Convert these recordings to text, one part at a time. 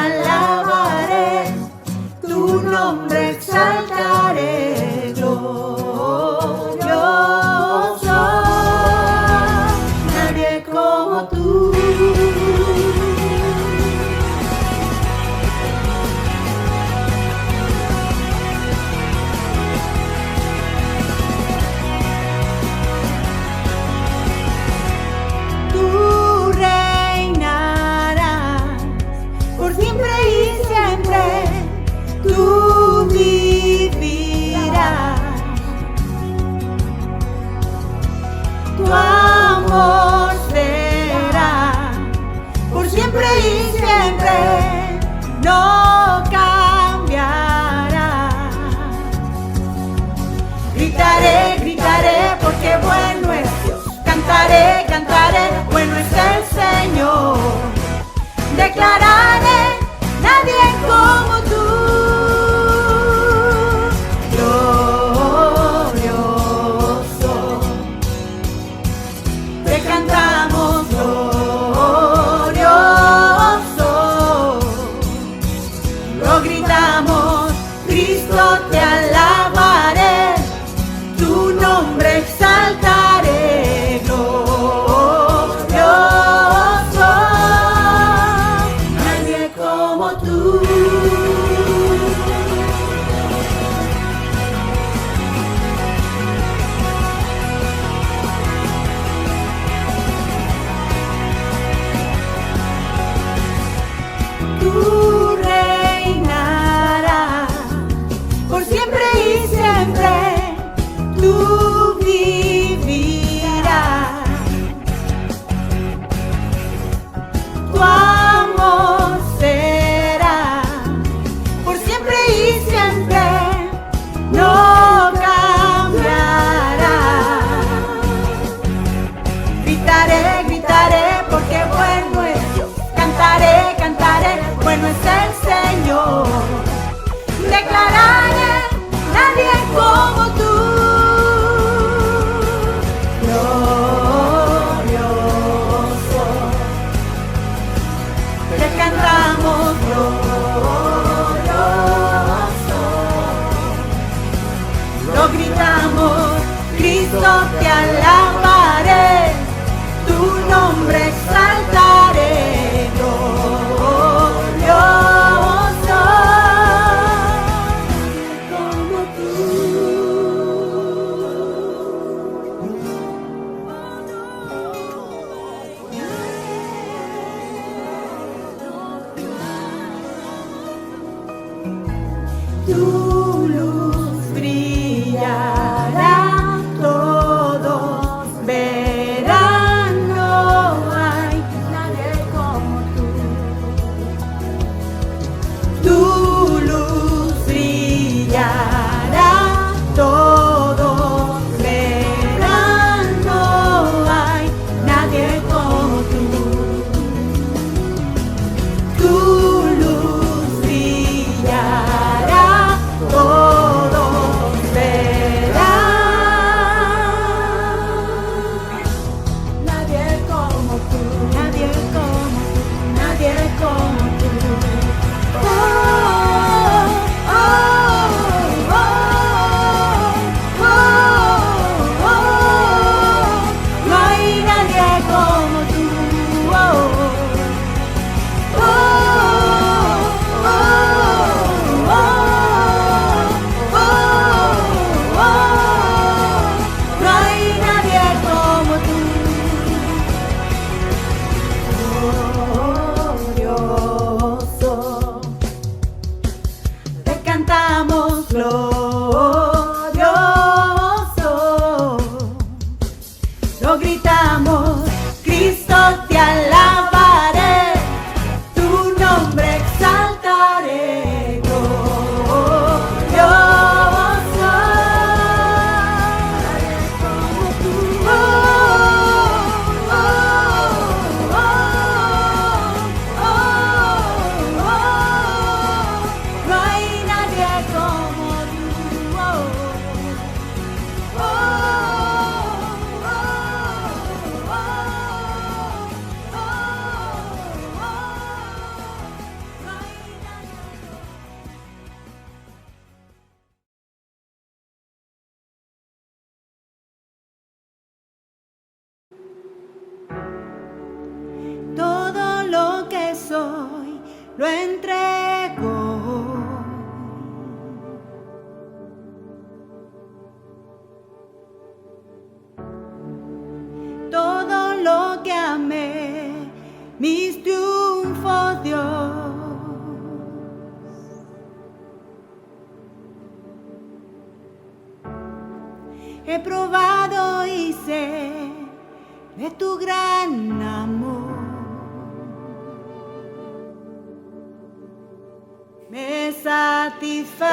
alabaré, tu nombre exaltaré, glorioso, nadie como tú. Tú reinarás por siempre y siempre, tú vivirás. Tu amor será por siempre y siempre, no cambiará. Gritaré, gritaré, porque bueno es Dios. Cantaré, cantaré, bueno es el Señor. Declararé, nadie como tú. Glorioso, te cantamos glorioso, lo gritamos, Cristo te alabaré, tu nombre exaltaré, glorioso, nadie como tú. Tú reinarás por siempre y siempre, tú vivirás. Tu amor será lo entrego. Todo lo que amé, mis triunfos, Dios. He probado y sé de tu gran amor. Me satisface,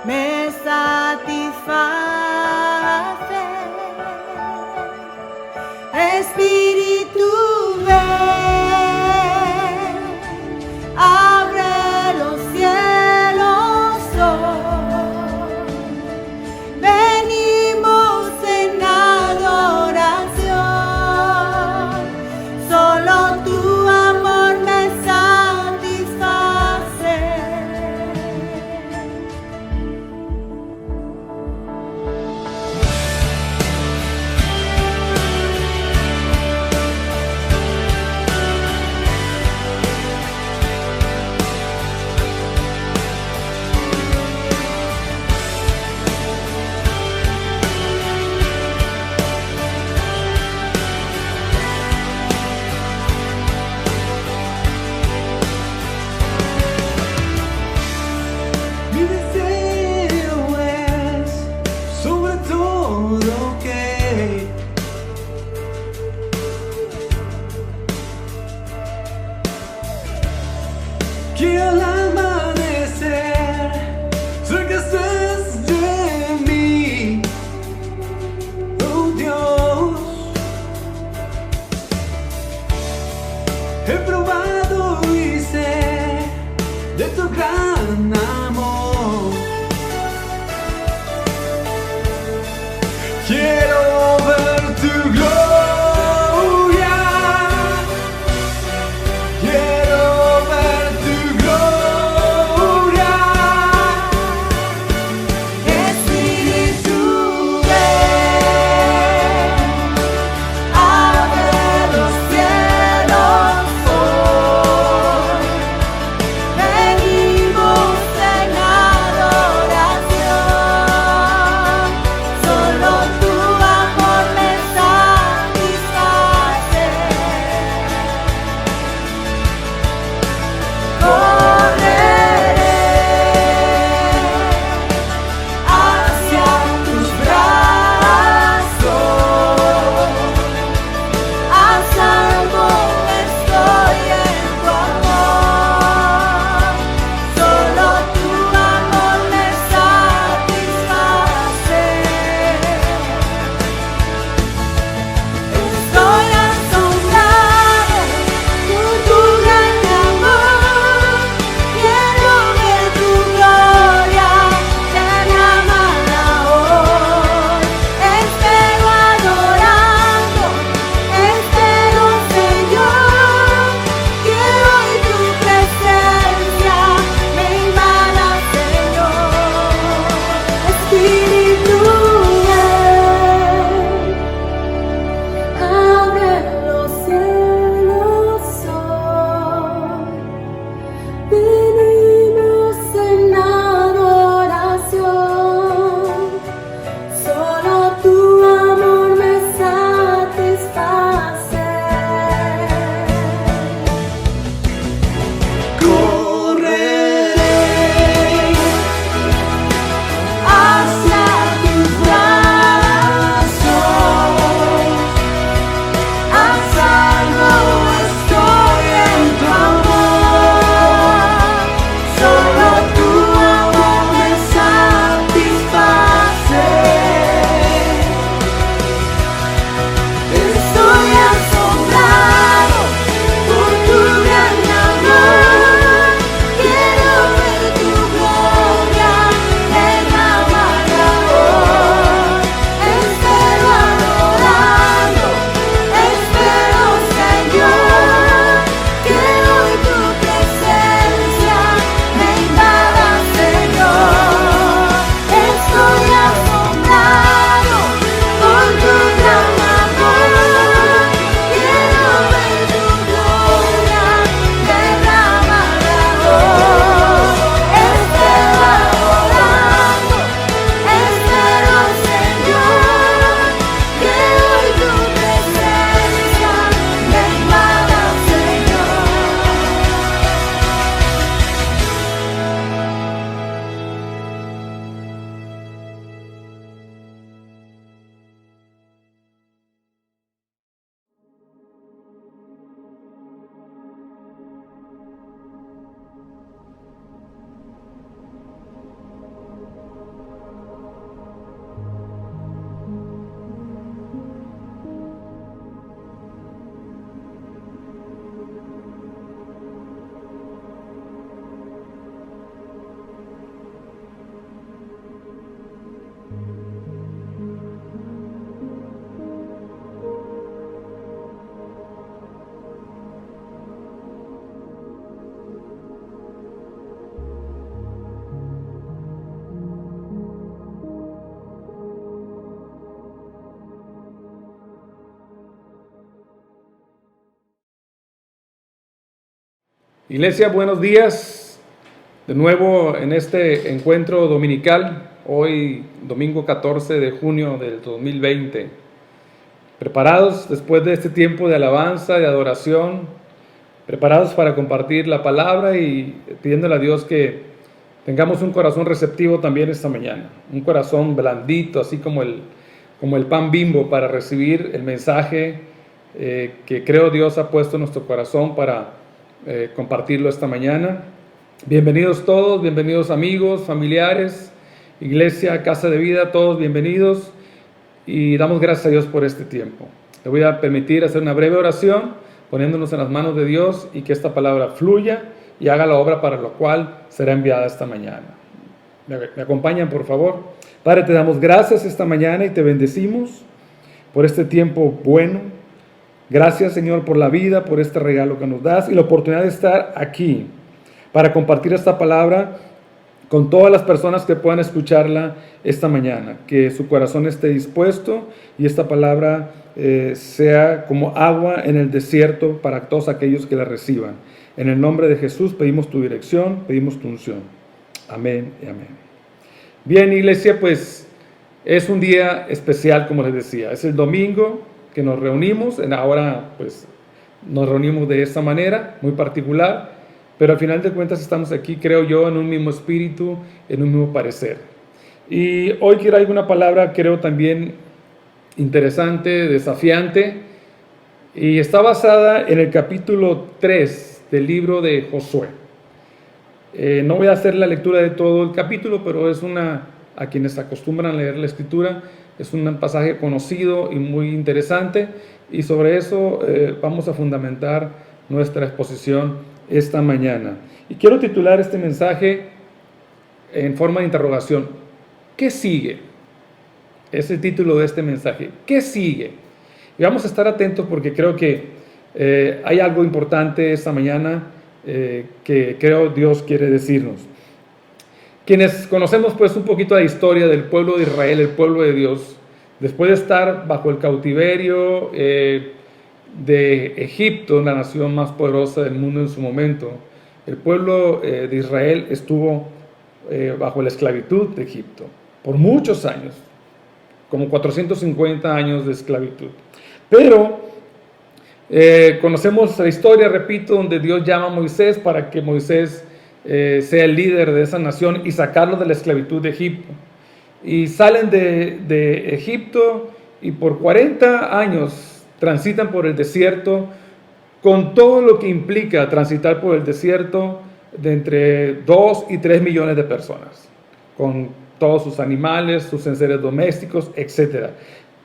me satisface. Espíritu, ven, abre los cielos hoy. Venimos en adoración, solo tu amor me satisface. Mi deseo es sobre todo que al amanecer cerca estés de mí, oh Dios. He probado y sé de tu gran amor. Quiero ver tu gloria. Quiero ver tu gloria. Espíritu, ven, abre los cielos hoy. Venimos Iglesia, buenos días. De nuevo en este encuentro dominical, hoy domingo 14 de junio del 2020. Preparados después de este tiempo de alabanza, de adoración, preparados para compartir la palabra y pidiéndole a Dios que tengamos un corazón receptivo también esta mañana. Un corazón blandito, así como el pan Bimbo, para recibir el mensaje que creo Dios ha puesto en nuestro corazón para compartirlo esta mañana. Bienvenidos todos, bienvenidos amigos, familiares, iglesia, casa de vida, todos bienvenidos y damos gracias a Dios por este tiempo. Le voy a permitir hacer una breve oración poniéndonos en las manos de Dios y que esta palabra fluya y haga la obra para la cual será enviada esta mañana. ¿Me acompañan, por favor? Padre, te damos gracias esta mañana y te bendecimos por este tiempo bueno. Gracias, Señor, por la vida, por este regalo que nos das y la oportunidad de estar aquí para compartir esta palabra con todas las personas que puedan escucharla esta mañana. Que su corazón esté dispuesto y esta palabra sea como agua en el desierto para todos aquellos que la reciban. En el nombre de Jesús pedimos tu dirección, pedimos tu unción. Amén y amén. Bien, iglesia, pues es un día especial, como les decía. Es el domingo que nos reunimos, ahora pues nos reunimos de esta manera, muy particular, pero al final de cuentas estamos aquí, creo yo, en un mismo espíritu, en un mismo parecer. Y hoy quiero dar una palabra, creo también interesante, desafiante, y está basada en el capítulo 3 del libro de Josué. No voy a hacer la lectura de todo el capítulo, pero es a quienes acostumbran a leer la escritura, es un pasaje conocido y muy interesante, y sobre eso vamos a fundamentar nuestra exposición esta mañana. Y quiero titular este mensaje en forma de interrogación. ¿Qué sigue? Es el título de este mensaje. ¿Qué sigue? Y vamos a estar atentos porque creo que hay algo importante esta mañana que creo Dios quiere decirnos. Quienes conocemos pues un poquito la historia del pueblo de Israel, el pueblo de Dios, después de estar bajo el cautiverio de Egipto, la nación más poderosa del mundo en su momento, el pueblo de Israel estuvo bajo la esclavitud de Egipto por muchos años, como 450 años de esclavitud. Pero conocemos la historia, repito, donde Dios llama a Moisés para que Moisés sea el líder de esa nación y sacarlos de la esclavitud de Egipto. Y salen de Egipto y por 40 años transitan por el desierto, con todo lo que implica transitar por el desierto de entre 2 y 3 millones de personas, con todos sus animales, sus enseres domésticos, etc.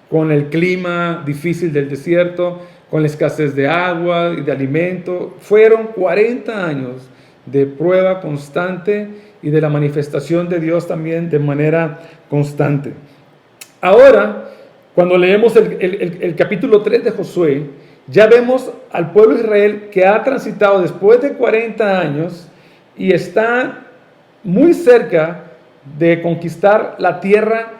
Con el clima difícil del desierto, con la escasez de agua y de alimento. Fueron 40 años de prueba constante y de la manifestación de Dios también de manera constante. Ahora, cuando leemos el capítulo 3 de Josué, ya vemos al pueblo de Israel que ha transitado después de 40 años y está muy cerca de conquistar la tierra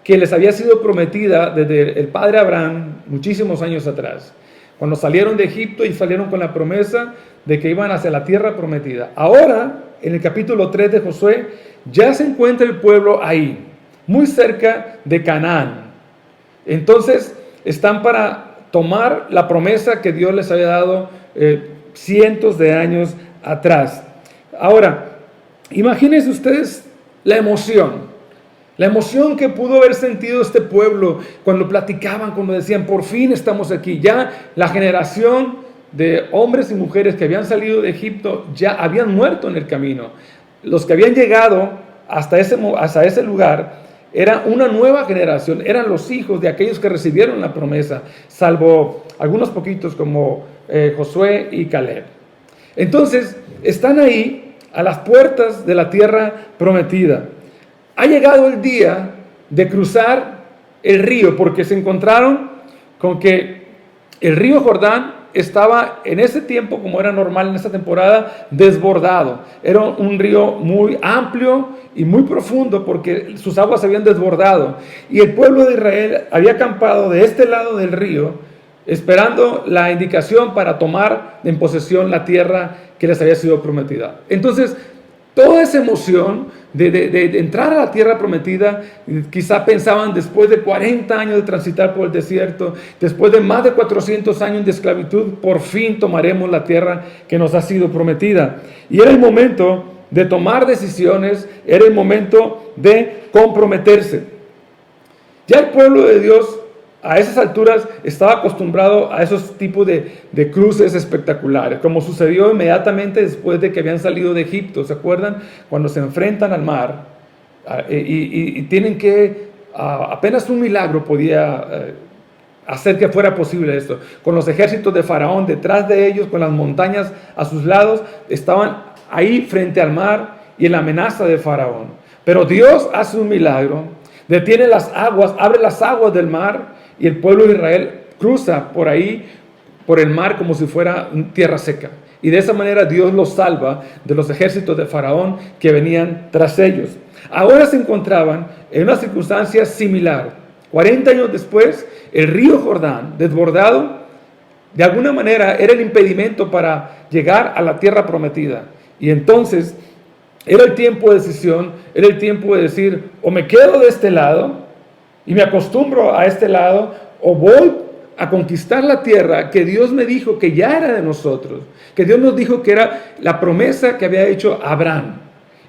que les había sido prometida desde el padre Abraham muchísimos años atrás, cuando salieron de Egipto y salieron con la promesa de que iban hacia la tierra prometida. Ahora, en el capítulo 3 de Josué, ya se encuentra el pueblo ahí, muy cerca de Canaán. Entonces, están para tomar la promesa que Dios les había dado cientos de años atrás. Ahora, imagínense ustedes la emoción que pudo haber sentido este pueblo cuando platicaban, cuando decían, por fin estamos aquí. Ya la generación de hombres y mujeres que habían salido de Egipto ya habían muerto en el camino. Los que habían llegado hasta ese lugar era una nueva generación, eran los hijos de aquellos que recibieron la promesa, salvo algunos poquitos como Josué y Caleb. Entonces, están ahí a las puertas de la tierra prometida. Ha llegado el día de cruzar el río, porque se encontraron con que el río Jordán estaba en ese tiempo, como era normal en esa temporada, desbordado. Era un río muy amplio y muy profundo porque sus aguas se habían desbordado. Y el pueblo de Israel había acampado de este lado del río esperando la indicación para tomar en posesión la tierra que les había sido prometida. Entonces, toda esa emoción de entrar a la tierra prometida, quizá pensaban después de 40 años de transitar por el desierto, después de más de 400 años de esclavitud, por fin tomaremos la tierra que nos ha sido prometida. Y era el momento de tomar decisiones, era el momento de comprometerse. Ya el pueblo de Dios a esas alturas estaba acostumbrado a esos tipos de cruces espectaculares, como sucedió inmediatamente después de que habían salido de Egipto. ¿Se acuerdan? Cuando se enfrentan al mar y tienen que, apenas un milagro podía hacer que fuera posible esto. Con los ejércitos de Faraón detrás de ellos, con las montañas a sus lados, estaban ahí frente al mar y en la amenaza de Faraón. Pero Dios hace un milagro, detiene las aguas, abre las aguas del mar, y el pueblo de Israel cruza por ahí, por el mar, como si fuera tierra seca. Y de esa manera Dios los salva de los ejércitos de Faraón que venían tras ellos. Ahora se encontraban en una circunstancia similar. 40 años después, el río Jordán, desbordado, de alguna manera era el impedimento para llegar a la tierra prometida. Y entonces era el tiempo de decisión, era el tiempo de decir, o me quedo de este lado y me acostumbro a este lado, o voy a conquistar la tierra que Dios me dijo que ya era de nosotros, que Dios nos dijo que era la promesa que había hecho Abraham.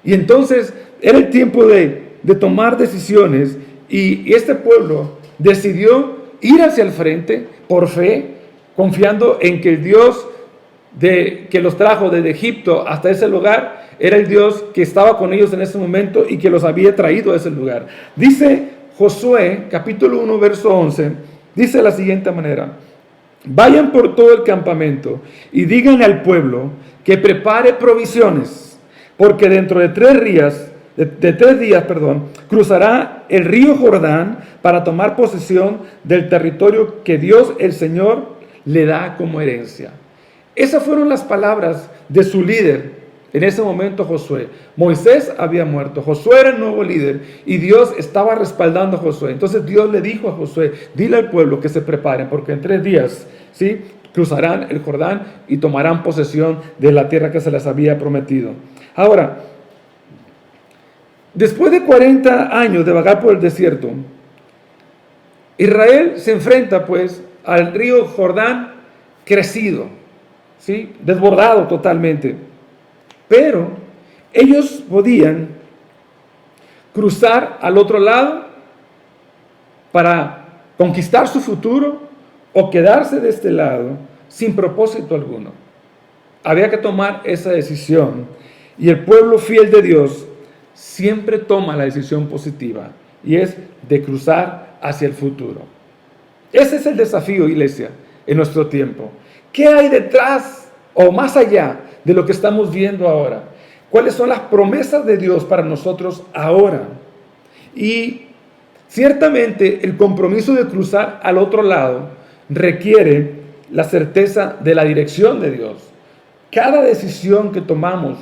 Y entonces era el tiempo de tomar decisiones, y este pueblo decidió ir hacia el frente por fe, confiando en que el Dios que los trajo desde Egipto hasta ese lugar era el Dios que estaba con ellos en ese momento y que los había traído a ese lugar. Dice Josué, capítulo 1, verso 11, dice de la siguiente manera: vayan por todo el campamento y digan al pueblo que prepare provisiones, porque dentro de 3 días, cruzará el río Jordán para tomar posesión del territorio que Dios, el Señor, le da como herencia. Esas fueron las palabras de su líder en ese momento, Josué. Moisés había muerto, Josué era el nuevo líder y Dios estaba respaldando a Josué. Entonces Dios le dijo a Josué: dile al pueblo que se preparen, porque en 3 días, ¿sí?, cruzarán el Jordán y tomarán posesión de la tierra que se les había prometido. Ahora, después de 40 años de vagar por el desierto, Israel se enfrenta pues al río Jordán crecido, ¿sí?, desbordado totalmente. Pero ellos podían cruzar al otro lado para conquistar su futuro o quedarse de este lado sin propósito alguno. Había que tomar esa decisión, y el pueblo fiel de Dios siempre toma la decisión positiva, y es de cruzar hacia el futuro. Ese es el desafío, iglesia, en nuestro tiempo. ¿Qué hay detrás o más allá de lo que estamos viendo ahora? ¿Cuáles son las promesas de Dios para nosotros ahora? Y ciertamente el compromiso de cruzar al otro lado requiere la certeza de la dirección de Dios. Cada decisión que tomamos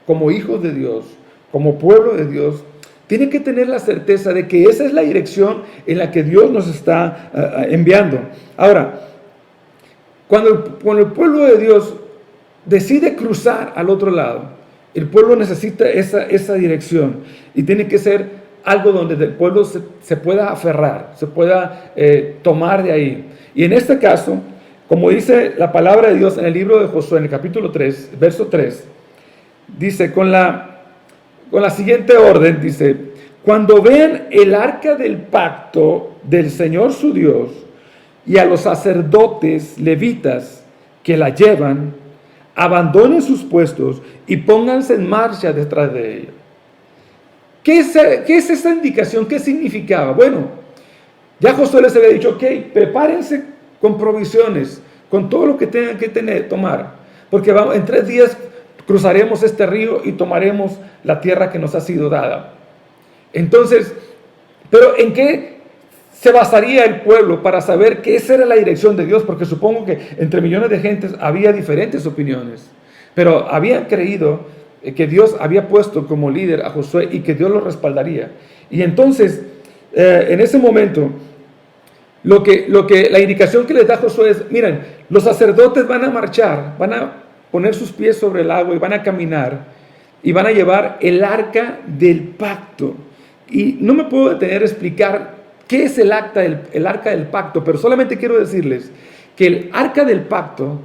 como hijos de Dios, como pueblo de Dios, tiene que tener la certeza de que esa es la dirección en la que Dios nos está enviando. Ahora, cuando el pueblo de Dios decide cruzar al otro lado, el pueblo necesita esa dirección, y tiene que ser algo donde el pueblo se pueda aferrar, se pueda tomar de ahí. Y en este caso, como dice la palabra de Dios en el libro de Josué, en el capítulo 3, verso 3, dice con la siguiente orden, dice: cuando vean el arca del pacto del Señor su Dios y a los sacerdotes levitas que la llevan, abandonen sus puestos y pónganse en marcha detrás de ella. ¿Qué es esa indicación? ¿Qué significaba? Bueno, ya Josué les había dicho: ok, prepárense con provisiones, con todo lo que tengan que tomar, porque en 3 días cruzaremos este río y tomaremos la tierra que nos ha sido dada. Entonces, ¿pero en qué se basaría el pueblo para saber que esa era la dirección de Dios? Porque supongo que entre millones de gentes había diferentes opiniones, pero habían creído que Dios había puesto como líder a Josué y que Dios lo respaldaría. Y entonces, en ese momento, la indicación que les da Josué es, miren, los sacerdotes van a marchar, van a poner sus pies sobre el agua y van a caminar y van a llevar el arca del pacto. Y no me puedo detener a explicar qué es el arca del pacto, pero solamente quiero decirles que el arca del pacto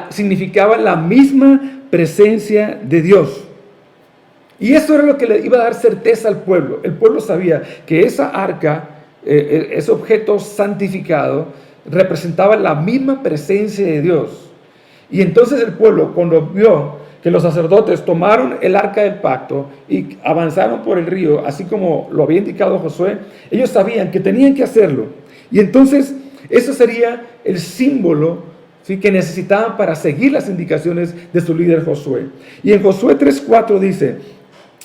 significaba la misma presencia de Dios. Y eso era lo que le iba a dar certeza al pueblo. El pueblo sabía que esa arca, ese objeto santificado, representaba la misma presencia de Dios. Y entonces el pueblo, cuando vio que los sacerdotes tomaron el arca del pacto y avanzaron por el río, así como lo había indicado Josué, ellos sabían que tenían que hacerlo. Y entonces, eso sería el símbolo, ¿sí?, que necesitaban para seguir las indicaciones de su líder Josué. Y en Josué 3:4 dice,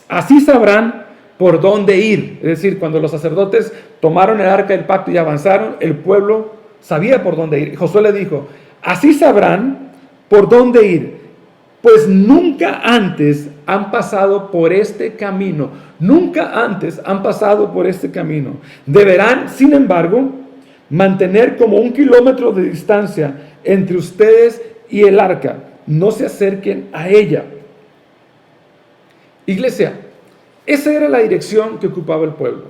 así sabrán por dónde ir. Es decir, cuando los sacerdotes tomaron el arca del pacto y avanzaron, el pueblo sabía por dónde ir. Josué le dijo, así sabrán por dónde ir, pues nunca antes han pasado por este camino. Nunca antes han pasado por este camino. Deberán, sin embargo, mantener como 1 kilómetro de distancia entre ustedes y el arca. No se acerquen a ella. Iglesia, esa era la dirección que ocupaba el pueblo.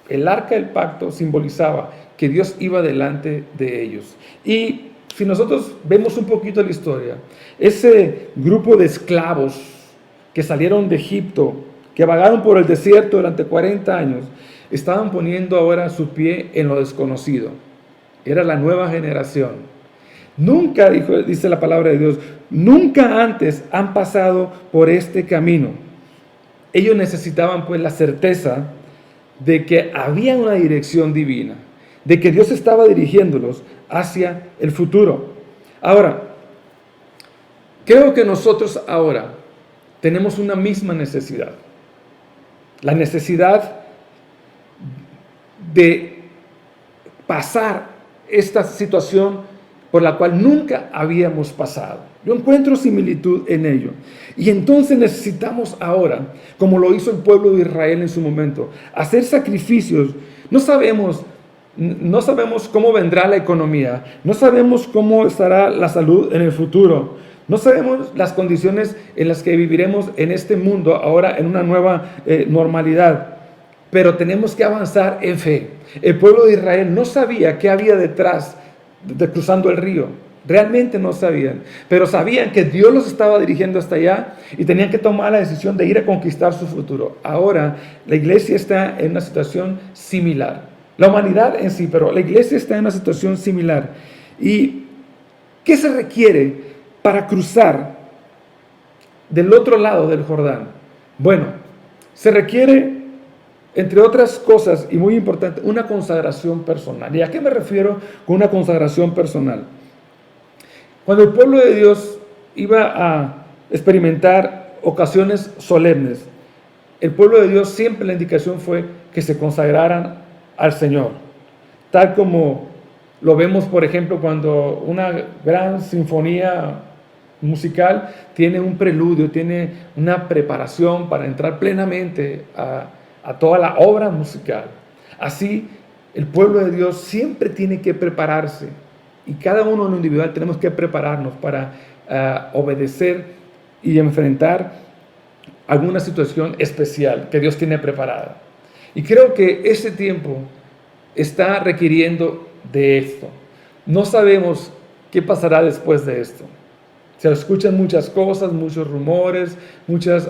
El arca del pacto simbolizaba que Dios iba delante de ellos. Y si nosotros vemos un poquito la historia, ese grupo de esclavos que salieron de Egipto, que vagaron por el desierto durante 40 años, estaban poniendo ahora su pie en lo desconocido. Era la nueva generación. Nunca, dice la palabra de Dios, nunca antes han pasado por este camino. Ellos necesitaban pues la certeza de que había una dirección divina, de que Dios estaba dirigiéndolos hacia el futuro. Ahora, creo que nosotros ahora tenemos una misma necesidad. La necesidad de pasar esta situación por la cual nunca habíamos pasado. Yo encuentro similitud en ello. Y entonces necesitamos ahora, como lo hizo el pueblo de Israel en su momento, hacer sacrificios. No sabemos cómo vendrá la economía, no sabemos cómo estará la salud en el futuro, no sabemos las condiciones en las que viviremos en este mundo ahora en una nueva normalidad, pero tenemos que avanzar en fe. El pueblo de Israel no sabía qué había detrás de cruzando el río, realmente no sabían, pero sabían que Dios los estaba dirigiendo hasta allá y tenían que tomar la decisión de ir a conquistar su futuro. Ahora la iglesia está en una situación similar. La humanidad en sí, pero la iglesia está en una situación similar. ¿Y qué se requiere para cruzar del otro lado del Jordán? Bueno, se requiere, entre otras cosas, y muy importante, una consagración personal. ¿Y a qué me refiero con una consagración personal? Cuando el pueblo de Dios iba a experimentar ocasiones solemnes, el pueblo de Dios siempre la indicación fue que se consagraran al Señor, tal como lo vemos, por ejemplo, cuando una gran sinfonía musical tiene un preludio, tiene una preparación para entrar plenamente a toda la obra musical. Así, el pueblo de Dios siempre tiene que prepararse, y cada uno en lo individual tenemos que prepararnos para obedecer y enfrentar alguna situación especial que Dios tiene preparada. Y creo que este tiempo está requiriendo de esto. No sabemos qué pasará después de esto. Se escuchan muchas cosas, muchos rumores, muchas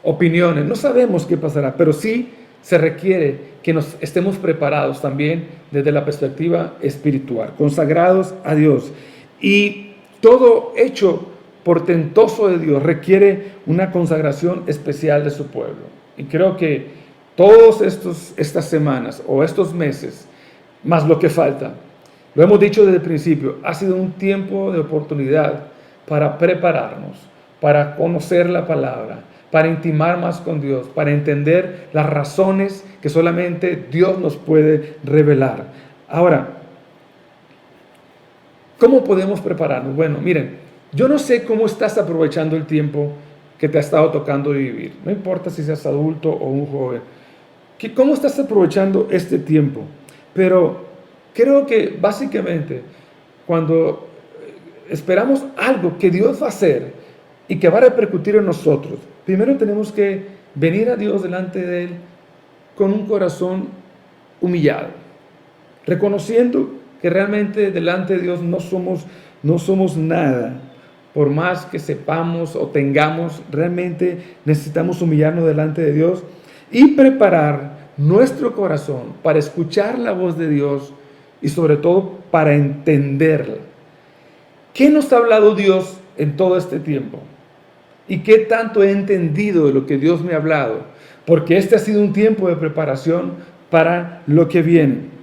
opiniones. No sabemos qué pasará, pero sí se requiere que nos estemos preparados también desde la perspectiva espiritual, consagrados a Dios. Y todo hecho portentoso de Dios requiere una consagración especial de su pueblo. Y creo que todas estas semanas o estos meses, más lo que falta, lo hemos dicho desde el principio, ha sido un tiempo de oportunidad para prepararnos, para conocer la palabra, para intimar más con Dios, para entender las razones que solamente Dios nos puede revelar. Ahora, ¿cómo podemos prepararnos? Bueno, miren, yo no sé cómo estás aprovechando el tiempo que te ha estado tocando vivir. No importa si seas adulto o un joven. ¿Cómo estás aprovechando este tiempo? Pero creo que básicamente cuando esperamos algo que Dios va a hacer y que va a repercutir en nosotros, primero tenemos que venir a Dios delante de Él con un corazón humillado, reconociendo que realmente delante de Dios no somos nada. Por más que sepamos o tengamos, realmente necesitamos humillarnos delante de Dios y preparar nuestro corazón para escuchar la voz de Dios y sobre todo para entenderla. ¿Qué nos ha hablado Dios en todo este tiempo? ¿Y qué tanto he entendido de lo que Dios me ha hablado? Porque este ha sido un tiempo de preparación para lo que viene.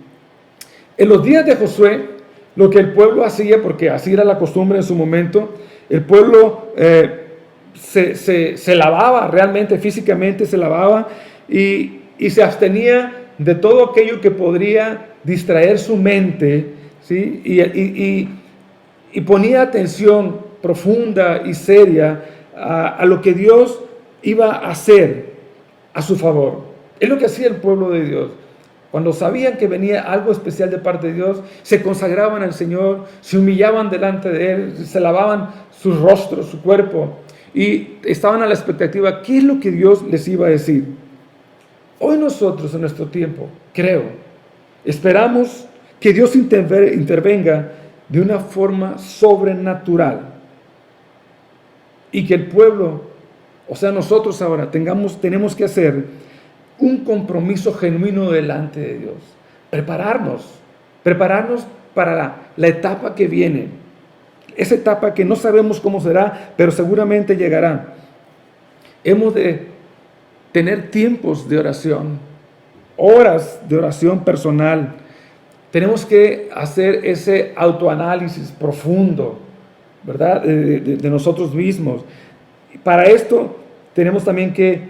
En los días de Josué, lo que el pueblo hacía, porque así era la costumbre en su momento, el pueblo se lavaba realmente, físicamente se lavaba y se abstenía de todo aquello que podría distraer su mente, ¿sí? Y ponía atención profunda y seria a lo que Dios iba a hacer a su favor. Es lo que hacía el pueblo de Dios. Cuando sabían que venía algo especial de parte de Dios, se consagraban al Señor, se humillaban delante de Él, se lavaban sus rostros, su cuerpo, y estaban a la expectativa, ¿qué es lo que Dios les iba a decir? Hoy nosotros en nuestro tiempo, creo, esperamos que Dios intervenga de una forma sobrenatural y que el pueblo, o sea nosotros ahora, tenemos que hacer un compromiso genuino delante de Dios, prepararnos para la etapa que viene, esa etapa que no sabemos cómo será, pero seguramente llegará. Hemos de tener tiempos de oración, horas de oración personal. Tenemos que hacer ese autoanálisis profundo, ¿verdad? De nosotros mismos. Para esto tenemos también que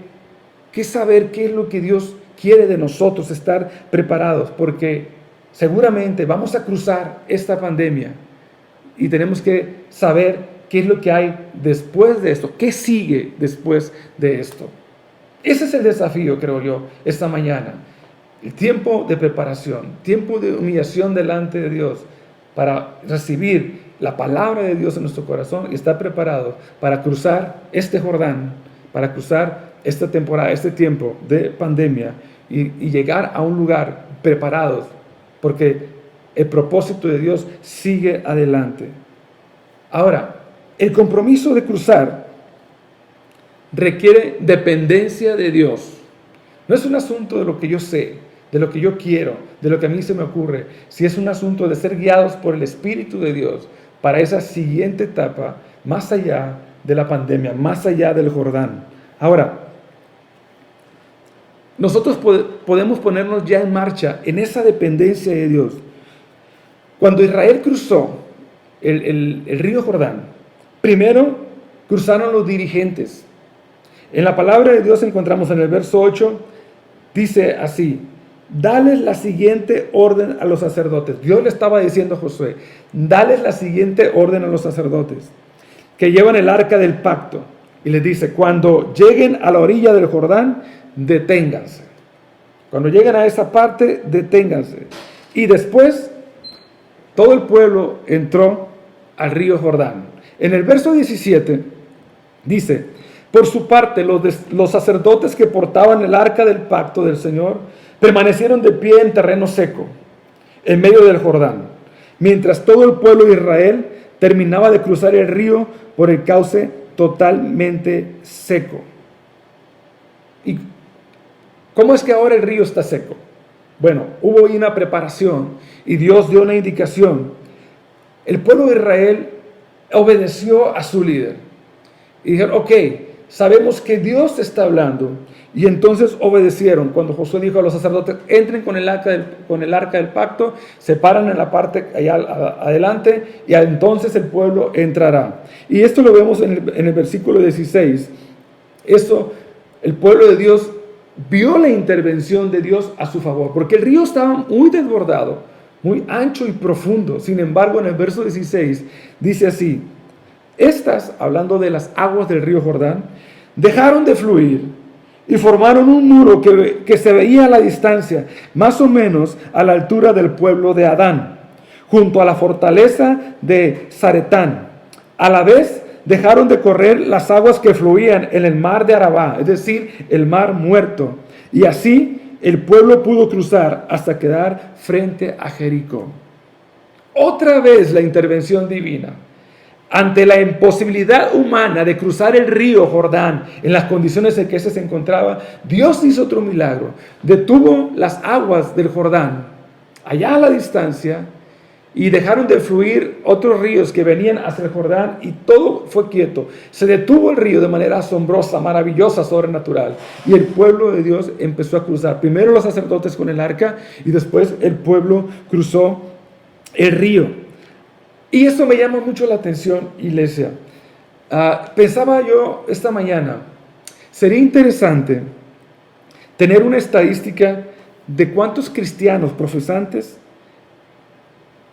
saber qué es lo que Dios quiere de nosotros, estar preparados, porque seguramente vamos a cruzar esta pandemia y tenemos que saber qué es lo que hay después de esto, qué sigue después de esto. Ese es el desafío, creo yo, esta mañana. El tiempo de preparación, tiempo de humillación delante de Dios para recibir la palabra de Dios en nuestro corazón y estar preparados para cruzar este Jordán, para cruzar esta temporada, este tiempo de pandemia y llegar a un lugar preparados, porque el propósito de Dios sigue adelante. Ahora, el compromiso de cruzar requiere dependencia de Dios. No es un asunto de lo que yo sé, de lo que yo quiero, de lo que a mí se me ocurre, si es un asunto de ser guiados por el Espíritu de Dios para esa siguiente etapa, más allá de la pandemia, más allá del Jordán. Ahora, nosotros podemos ponernos ya en marcha en esa dependencia de Dios. Cuando Israel cruzó el río Jordán, primero cruzaron los dirigentes. En la palabra de Dios encontramos en el verso 8, dice así: dales la siguiente orden a los sacerdotes. Dios le estaba diciendo a Josué, dales la siguiente orden a los sacerdotes que llevan el arca del pacto. Y les dice, cuando lleguen a la orilla del Jordán, deténganse. Cuando lleguen a esa parte, deténganse. Y después, todo el pueblo entró al río Jordán. En el verso 17, dice, por su parte, los sacerdotes que portaban el arca del pacto del Señor permanecieron de pie en terreno seco, en medio del Jordán, mientras todo el pueblo de Israel terminaba de cruzar el río por el cauce totalmente seco. ¿Y cómo es que ahora el río está seco? Bueno, hubo una preparación y Dios dio una indicación. El pueblo de Israel obedeció a su líder y dijeron, ok, sabemos que Dios está hablando, y entonces obedecieron. Cuando Josué dijo a los sacerdotes, entren con el arca del pacto, se paran en la parte allá adelante, y entonces el pueblo entrará. Y esto lo vemos en el versículo 16. Eso, el pueblo de Dios vio la intervención de Dios a su favor, porque el río estaba muy desbordado, muy ancho y profundo. Sin embargo, en el verso 16 dice así: estas, hablando de las aguas del río Jordán, dejaron de fluir y formaron un muro que se veía a la distancia, más o menos a la altura del pueblo de Adán, junto a la fortaleza de Zaretán. A la vez dejaron de correr las aguas que fluían en el mar de Arabá, es decir, el mar muerto, y así el pueblo pudo cruzar hasta quedar frente a Jericó. Otra vez la intervención divina. Ante la imposibilidad humana de cruzar el río Jordán en las condiciones en que se encontraba, Dios hizo otro milagro. Detuvo las aguas del Jordán allá a la distancia y dejaron de fluir otros ríos que venían hacia el Jordán y todo fue quieto. Se detuvo el río de manera asombrosa, maravillosa, sobrenatural, y el pueblo de Dios empezó a cruzar. Primero los sacerdotes con el arca y después el pueblo cruzó el río. Y eso me llama mucho la atención, iglesia. Pensaba yo esta mañana, sería interesante tener una estadística de cuántos cristianos profesantes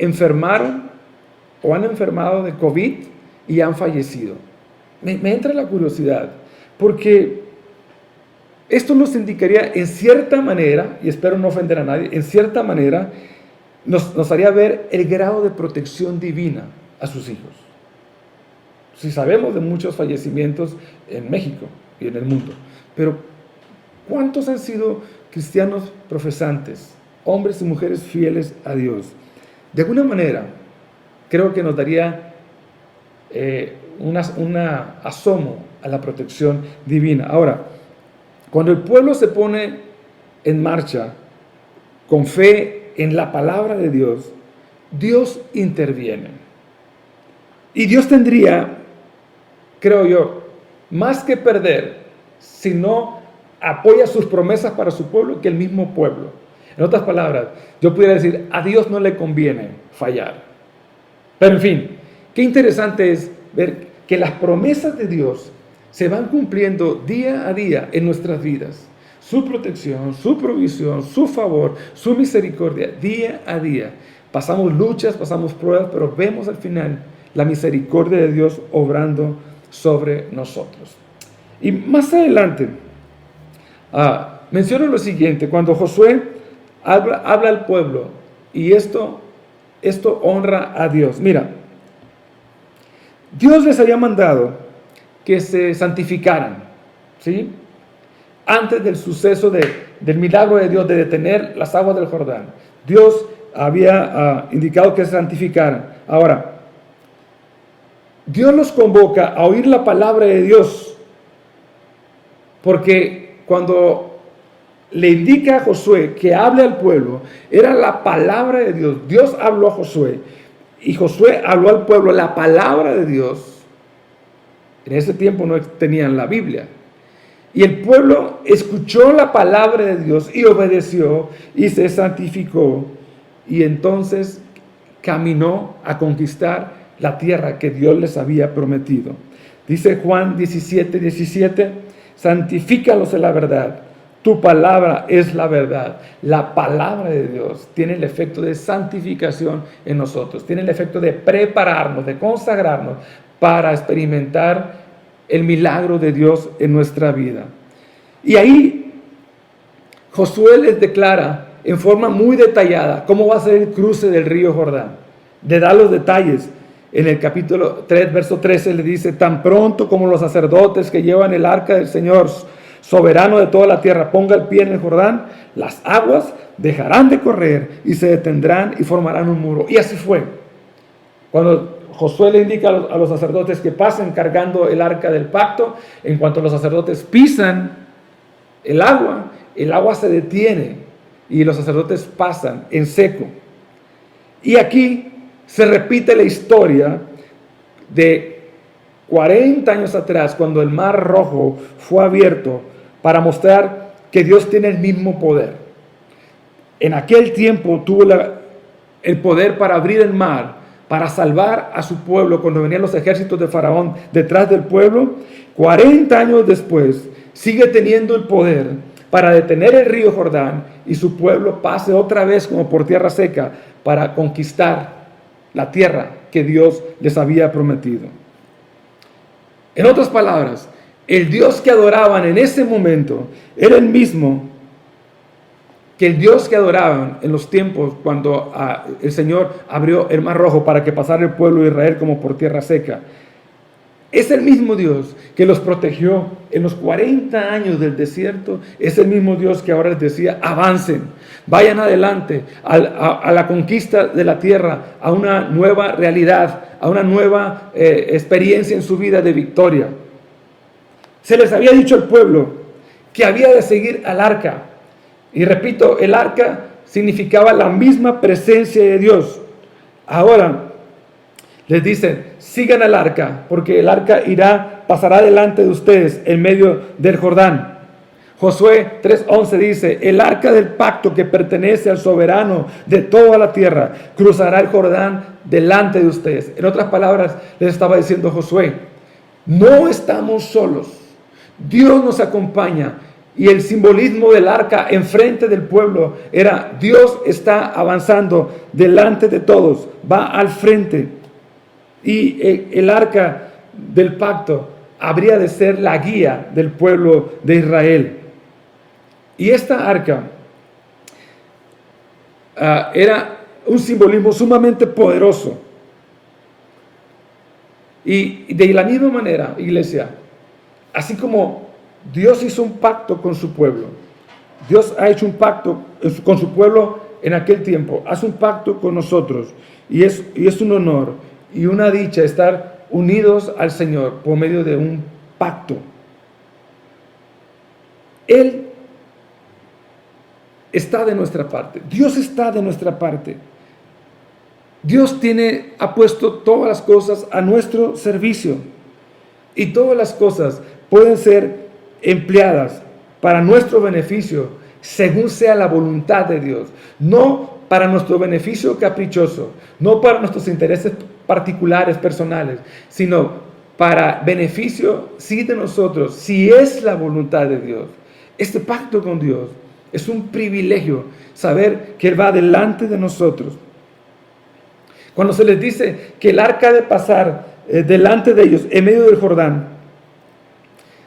enfermaron o han enfermado de COVID y han fallecido. Me entra la curiosidad, porque esto nos indicaría en cierta manera, y espero no ofender a nadie, en cierta manera nos haría ver el grado de protección divina a sus hijos. Si sabemos de muchos fallecimientos en México y en el mundo, pero ¿cuántos han sido cristianos profesantes, hombres y mujeres fieles a Dios? De alguna manera, creo que nos daría un asomo a la protección divina. Ahora, cuando el pueblo se pone en marcha con fe en la palabra de Dios, Dios interviene. Y Dios tendría, creo yo, más que perder si no apoya sus promesas para su pueblo que el mismo pueblo. En otras palabras, yo pudiera decir, a Dios no le conviene fallar. Pero en fin, qué interesante es ver que las promesas de Dios se van cumpliendo día a día en nuestras vidas. Su protección, su provisión, su favor, su misericordia, día a día. Pasamos luchas, pasamos pruebas, pero vemos al final la misericordia de Dios obrando sobre nosotros. Y más adelante, menciono lo siguiente, cuando Josué habla al pueblo, y esto honra a Dios. Mira, Dios les había mandado que se santificaran, ¿sí? Antes del suceso del milagro de Dios de detener las aguas del Jordán, Dios había indicado que se santificaran. Ahora, Dios los convoca a oír la palabra de Dios, porque cuando le indica a Josué que hable al pueblo, era la palabra de Dios. Dios habló a Josué y Josué habló al pueblo la palabra de Dios. En ese tiempo no tenían la Biblia. Y el pueblo escuchó la palabra de Dios y obedeció y se santificó. Y entonces caminó a conquistar la tierra que Dios les había prometido. Dice Juan 17:17, santifícalos en la verdad. Tu palabra es la verdad. La palabra de Dios tiene el efecto de santificación en nosotros. Tiene el efecto de prepararnos, de consagrarnos para experimentar el milagro de Dios en nuestra vida. Y ahí Josué les declara en forma muy detallada cómo va a ser el cruce del río Jordán. Le da los detalles. En el capítulo 3, verso 13 le dice, tan pronto como los sacerdotes que llevan el arca del Señor, soberano de toda la tierra, ponga el pie en el Jordán, las aguas dejarán de correr y se detendrán y formarán un muro. Y así fue. Cuando Josué le indica a los sacerdotes que pasen cargando el arca del pacto, en cuanto los sacerdotes pisan el agua se detiene y los sacerdotes pasan en seco. Y aquí se repite la historia de 40 años atrás, cuando el Mar Rojo fue abierto para mostrar que Dios tiene el mismo poder. En aquel tiempo tuvo el poder para abrir el mar, para salvar a su pueblo cuando venían los ejércitos de Faraón detrás del pueblo. 40 años después sigue teniendo el poder para detener el río Jordán y su pueblo pase otra vez como por tierra seca para conquistar la tierra que Dios les había prometido. En otras palabras, el Dios que adoraban en ese momento era el mismo que el Dios que adoraban en los tiempos cuando el Señor abrió el Mar Rojo para que pasara el pueblo de Israel como por tierra seca. Es el mismo Dios que los protegió en los 40 años del desierto. Es el mismo Dios que ahora les decía, avancen, vayan adelante a la conquista de la tierra, a una nueva realidad, a una nueva experiencia en su vida de victoria. Se les había dicho al pueblo que había de seguir al arca. Y repito, el arca significaba la misma presencia de Dios. Ahora les dicen, sigan al arca, porque el arca pasará delante de ustedes en medio del Jordán. Josué 3:11 dice, el arca del pacto que pertenece al soberano de toda la tierra cruzará el Jordán delante de ustedes. En otras palabras, les estaba diciendo Josué, no estamos solos, Dios nos acompaña. Y el simbolismo del arca enfrente del pueblo era, Dios está avanzando delante de todos, va al frente. Y el arca del pacto habría de ser la guía del pueblo de Israel. Y esta arca era un simbolismo sumamente poderoso. Y de la misma manera, iglesia, así como Dios hizo un pacto con su pueblo, Dios ha hecho un pacto con su pueblo en aquel tiempo, hace un pacto con nosotros, y es un honor y una dicha estar unidos al Señor por medio de un pacto. Él está de nuestra parte, Dios está de nuestra parte. Dios ha puesto todas las cosas a nuestro servicio, y todas las cosas pueden ser empleadas para nuestro beneficio según sea la voluntad de Dios, no para nuestro beneficio caprichoso, no para nuestros intereses particulares, personales, sino para beneficio sí de nosotros, si es la voluntad de Dios. Este pacto con Dios es un privilegio, saber que Él va delante de nosotros. Cuando se les dice que el arca ha de pasar delante de ellos en medio del Jordán,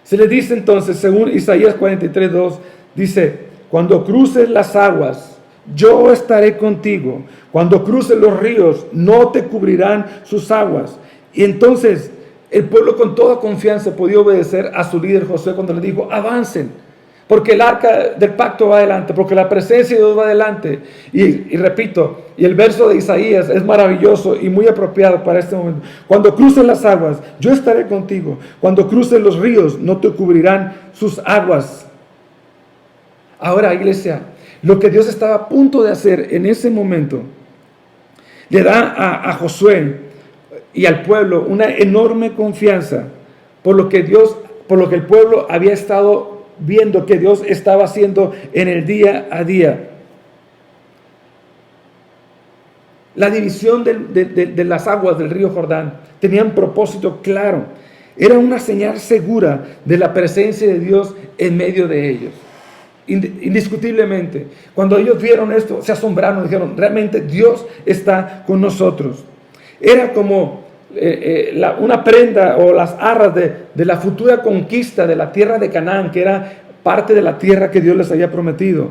se les dice entonces, según Isaías 43:2, dice, cuando cruces las aguas, yo estaré contigo. Cuando cruces los ríos, no te cubrirán sus aguas. Y entonces el pueblo con toda confianza podía obedecer a su líder Josué cuando le dijo, avancen, porque el arca del pacto va adelante, porque la presencia de Dios va adelante. Y repito, y el verso de Isaías es maravilloso y muy apropiado para este momento. Cuando cruces las aguas, yo estaré contigo. Cuando cruces los ríos, no te cubrirán sus aguas. Ahora, iglesia, lo que Dios estaba a punto de hacer en ese momento, le da a Josué y al pueblo una enorme confianza por lo que el pueblo había estado viendo que Dios estaba haciendo en el día a día. La división de las aguas del río Jordán tenía un propósito claro. Era una señal segura de la presencia de Dios en medio de ellos. Indiscutiblemente, cuando ellos vieron esto, se asombraron, dijeron, realmente Dios está con nosotros. Era como una prenda o las arras de la futura conquista de la tierra de Canaán, que era parte de la tierra que Dios les había prometido.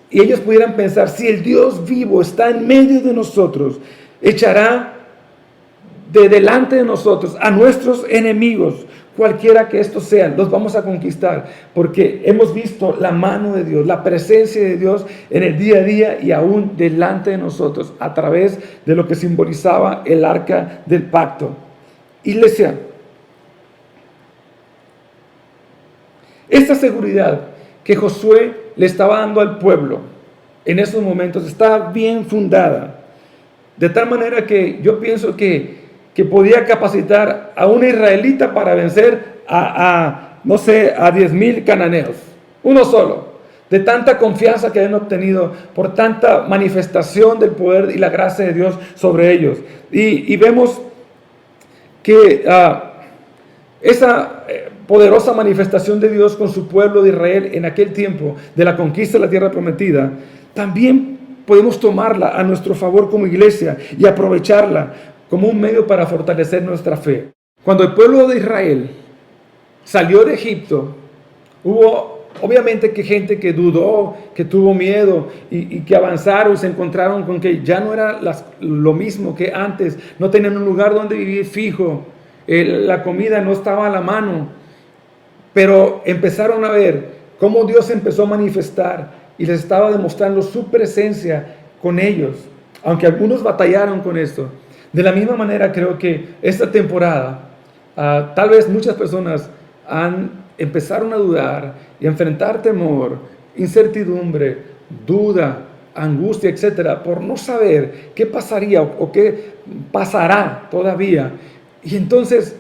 Y ellos pudieran pensar, si el Dios vivo está en medio de nosotros, echará de delante de nosotros a nuestros enemigos, cualquiera que estos sean, los vamos a conquistar, porque hemos visto la mano de Dios, la presencia de Dios en el día a día y aún delante de nosotros, a través de lo que simbolizaba el arca del pacto. Iglesia, esta seguridad que Josué le estaba dando al pueblo en esos momentos estaba bien fundada, de tal manera que yo pienso que podía capacitar a un israelita para vencer a 10,000 cananeos, uno solo, de tanta confianza que habían obtenido por tanta manifestación del poder y la gracia de Dios sobre ellos. Y vemos que esa poderosa manifestación de Dios con su pueblo de Israel en aquel tiempo de la conquista de la tierra prometida, también podemos tomarla a nuestro favor como iglesia y aprovecharla como un medio para fortalecer nuestra fe. Cuando el pueblo de Israel salió de Egipto, hubo obviamente que gente que dudó, que tuvo miedo y que avanzaron, se encontraron con que ya no era lo mismo que antes, no tenían un lugar donde vivir fijo, la comida no estaba a la mano, pero empezaron a ver cómo Dios empezó a manifestar y les estaba demostrando su presencia con ellos, aunque algunos batallaron con esto. De la misma manera creo que esta temporada, tal vez muchas personas empezaron a dudar y a enfrentar temor, incertidumbre, duda, angustia, etcétera, por no saber qué pasaría o qué pasará todavía. Y entonces,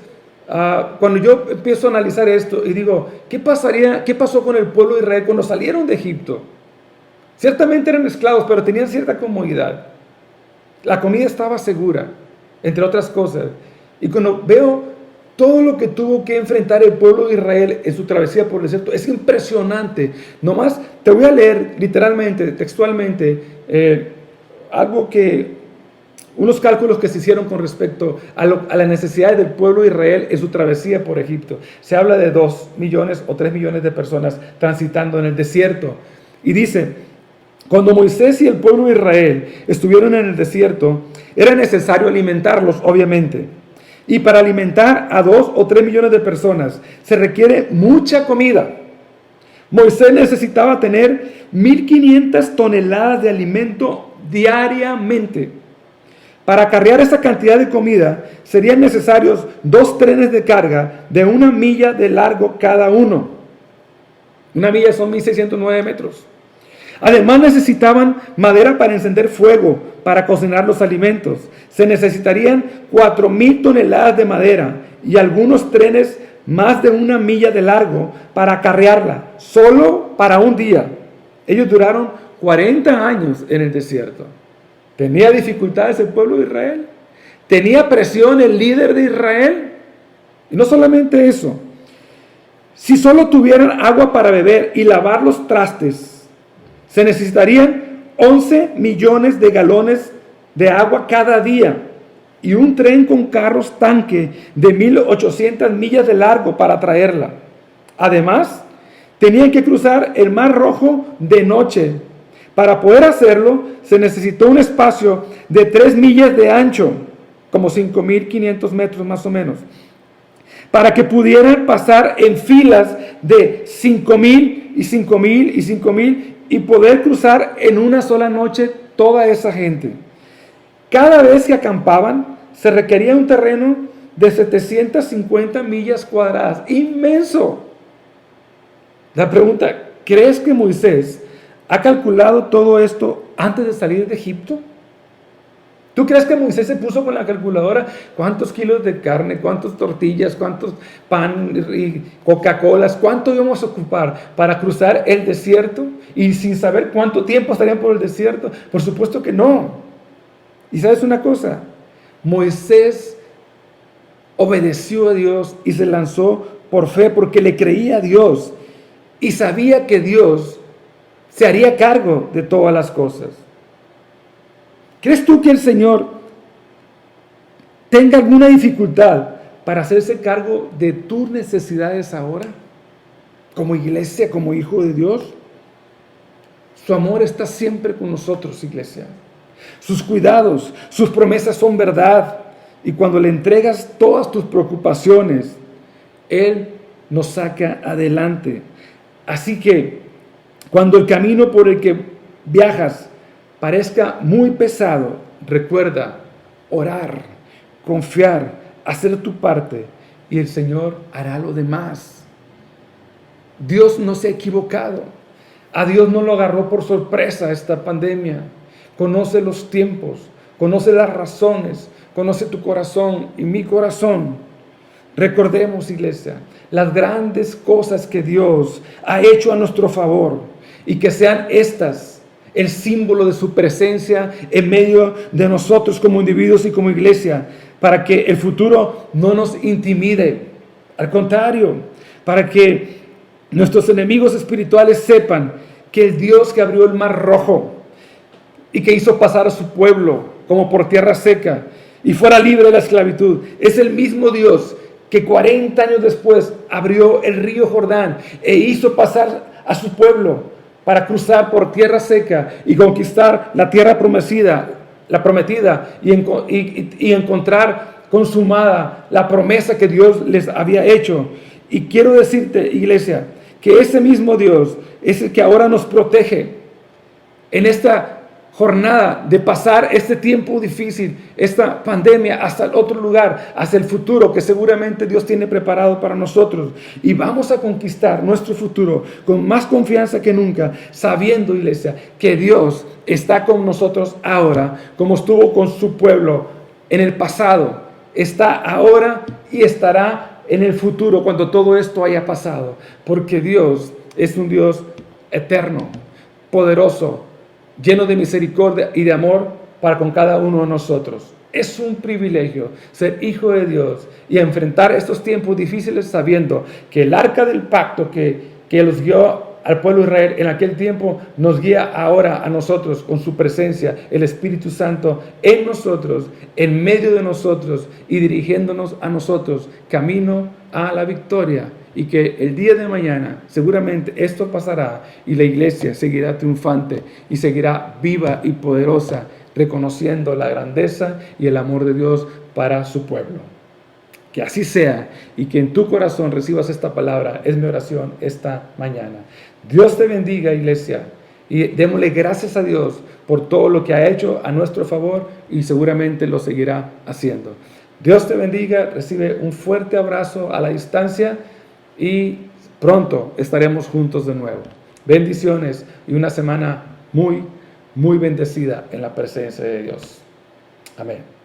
cuando yo empiezo a analizar esto y digo, ¿qué pasaría? ¿Qué pasó con el pueblo de Israel cuando salieron de Egipto? Ciertamente eran esclavos, pero tenían cierta comodidad. La comida estaba segura, entre otras cosas. Y cuando veo todo lo que tuvo que enfrentar el pueblo de Israel en su travesía por el desierto, es impresionante. Nomás te voy a leer literalmente, textualmente, unos cálculos que se hicieron con respecto a la necesidad del pueblo de Israel en su travesía por Egipto. Se habla de 2 millones o 3 millones de personas transitando en el desierto. Y dice, cuando Moisés y el pueblo de Israel estuvieron en el desierto, era necesario alimentarlos, obviamente. Y para alimentar a 2 o 3 millones de personas se requiere mucha comida. Moisés necesitaba tener 1,500 toneladas de alimento diariamente. Para cargar esa cantidad de comida serían necesarios 2 trenes de carga de 1 milla de largo cada uno. 1 milla son 1,609 metros. Además necesitaban madera para encender fuego, para cocinar los alimentos. Se necesitarían 4,000 toneladas de madera y algunos trenes más de 1 milla de largo para acarrearla, solo para un día. Ellos duraron 40 años en el desierto. ¿Tenía dificultades el pueblo de Israel? ¿Tenía presión el líder de Israel? Y no solamente eso. Si solo tuvieran agua para beber y lavar los trastes, se necesitarían 11 millones de galones de agua cada día y un tren con carros tanque de 1,800 millas de largo para traerla. Además, tenían que cruzar el Mar Rojo de noche. Para poder hacerlo, se necesitó un espacio de 3 millas de ancho, como 5,500 metros más o menos, para que pudieran pasar en filas de 5,000 y 5,000 y 5,000 y poder cruzar en una sola noche toda esa gente. Cada vez que acampaban, se requería un terreno de 750 millas cuadradas. ¡Inmenso! La pregunta, ¿crees que Moisés ha calculado todo esto antes de salir de Egipto? ¿Tú crees que Moisés se puso con la calculadora cuántos kilos de carne, cuántas tortillas, cuántos pan y Coca-Colas, cuánto íbamos a ocupar para cruzar el desierto y sin saber cuánto tiempo estarían por el desierto? Por supuesto que no. Y sabes una cosa, Moisés obedeció a Dios y se lanzó por fe porque le creía a Dios y sabía que Dios se haría cargo de todas las cosas. ¿Crees tú que el Señor tenga alguna dificultad para hacerse cargo de tus necesidades ahora? Como iglesia, como hijo de Dios. Su amor está siempre con nosotros, iglesia. Sus cuidados, sus promesas son verdad. Y cuando le entregas todas tus preocupaciones, Él nos saca adelante. Así que, cuando el camino por el que viajas parezca muy pesado, recuerda orar, confiar, hacer tu parte y el Señor hará lo demás. Dios no se ha equivocado. A Dios no lo agarró por sorpresa esta pandemia. Conoce los tiempos, conoce las razones, conoce tu corazón y mi corazón. Recordemos, iglesia, las grandes cosas que Dios ha hecho a nuestro favor y que sean estas el símbolo de su presencia en medio de nosotros como individuos y como iglesia, para que el futuro no nos intimide. Al contrario, para que nuestros enemigos espirituales sepan que el Dios que abrió el Mar Rojo y que hizo pasar a su pueblo como por tierra seca y fuera libre de la esclavitud, es el mismo Dios que 40 años después abrió el río Jordán e hizo pasar a su pueblo para cruzar por tierra seca y conquistar la tierra prometida y encontrar consumada la promesa que Dios les había hecho. Y quiero decirte, iglesia, que ese mismo Dios es el que ahora nos protege en esta jornada de pasar este tiempo difícil, esta pandemia, hasta el otro lugar, hacia el futuro que seguramente Dios tiene preparado para nosotros. Y vamos a conquistar nuestro futuro con más confianza que nunca, sabiendo, iglesia, que Dios está con nosotros ahora, como estuvo con su pueblo en el pasado, está ahora y estará en el futuro cuando todo esto haya pasado, porque Dios es un Dios eterno, poderoso, lleno de misericordia y de amor para con cada uno de nosotros. Es un privilegio ser hijo de Dios y enfrentar estos tiempos difíciles sabiendo que el arca del pacto que los guió al pueblo de Israel en aquel tiempo nos guía ahora a nosotros con su presencia, el Espíritu Santo en nosotros, en medio de nosotros y dirigiéndonos a nosotros camino a la victoria. Y que el día de mañana seguramente esto pasará y la iglesia seguirá triunfante y seguirá viva y poderosa, reconociendo la grandeza y el amor de Dios para su pueblo. Que así sea y que en tu corazón recibas esta palabra, es mi oración esta mañana. Dios te bendiga, iglesia, y démosle gracias a Dios por todo lo que ha hecho a nuestro favor y seguramente lo seguirá haciendo. Dios te bendiga, recibe un fuerte abrazo a la distancia y pronto estaremos juntos de nuevo. Bendiciones y una semana muy, muy bendecida en la presencia de Dios. Amén.